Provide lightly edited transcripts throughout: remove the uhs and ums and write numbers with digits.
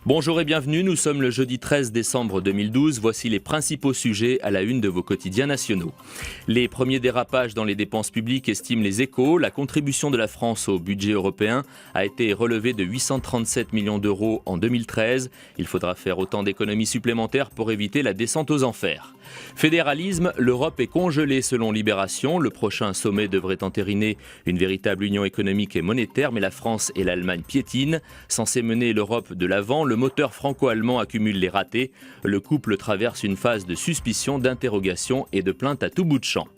Bonjour et bienvenue, nous sommes le jeudi 13 décembre 2012, voici les principaux sujets à la une de vos quotidiens nationaux. Les premiers dérapages dans les dépenses publiques estiment les Échos, la contribution de la France au budget européen a été relevée de 837 millions d'euros en 2013. Il faudra faire autant d'économies supplémentaires pour éviter la descente aux enfers. Fédéralisme, l'Europe est congelée selon Libération. Le prochain sommet devrait entériner une véritable union économique et monétaire, mais la France et l'Allemagne piétinent. Censé mener l'Europe de l'avant, le moteur franco-allemand accumule les ratés. Le couple traverse une phase de suspicion, d'interrogation et de plainte à tout bout de champ.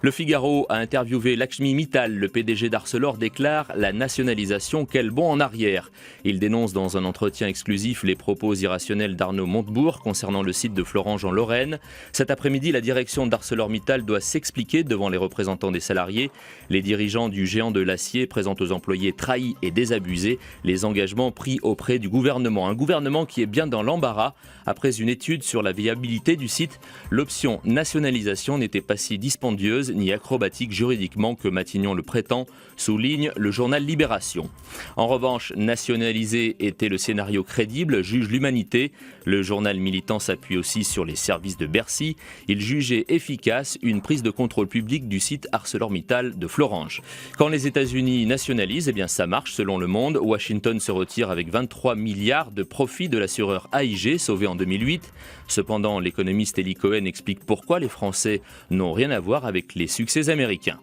Le Figaro a interviewé Lakshmi Mittal, le PDG d'Arcelor déclare la nationalisation, quel bond en arrière. Il dénonce dans un entretien exclusif les propos irrationnels d'Arnaud Montebourg concernant le site de Florange en Lorraine. Cet après-midi, la direction d'ArcelorMittal doit s'expliquer devant les représentants des salariés. Les dirigeants du géant de l'acier présentent aux employés trahis et désabusés les engagements pris auprès du gouvernement. Un gouvernement qui est bien dans l'embarras. Après une étude sur la viabilité du site, l'option nationalisation n'était pas si dispendieuse ni acrobatique juridiquement que Matignon le prétend, souligne le journal Libération. En revanche, nationaliser était le scénario crédible, juge l'Humanité. Le journal militant s'appuie aussi sur les services de Bercy. Il jugeait efficace une prise de contrôle public du site ArcelorMittal de Florange. Quand les États-Unis nationalisent, ça marche selon Le Monde. Washington se retire avec 23 milliards de profits de l'assureur AIG, sauvé en 2008. Cependant, l'économiste Eli Cohen explique pourquoi les Français n'ont rien à voir avec les succès américains.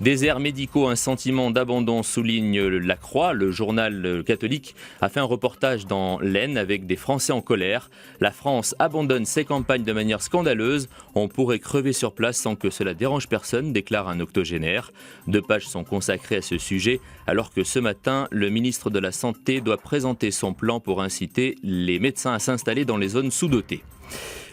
Déserts médicaux, un sentiment d'abandon, souligne La Croix. Le journal catholique a fait un reportage dans l'Aisne avec des Français en colère. La France abandonne ses campagnes de manière scandaleuse. On pourrait crever sur place sans que cela dérange personne, déclare un octogénaire. 2 pages sont consacrées à ce sujet, alors que ce matin, le ministre de la Santé doit présenter son plan pour inciter les médecins à s'installer dans les zones sous-dotées.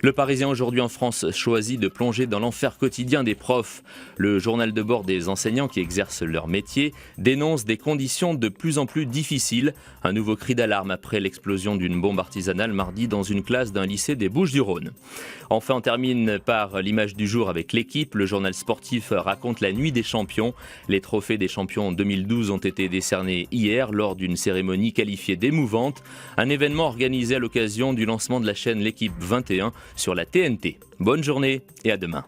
Le Parisien aujourd'hui en France choisit de plonger dans l'enfer quotidien des profs. Le journal de bord des enseignants qui exercent leur métier dénonce des conditions de plus en plus difficiles. Un nouveau cri d'alarme après l'explosion d'une bombe artisanale mardi dans une classe d'un lycée des Bouches-du-Rhône. Enfin, on termine par l'image du jour avec L'Équipe. Le journal sportif raconte la nuit des champions. Les trophées des champions 2012 ont été décernés hier lors d'une cérémonie qualifiée d'émouvante. Un événement organisé à l'occasion du lancement de la chaîne L'Équipe 21 sur la TNT. Bonne journée et à demain.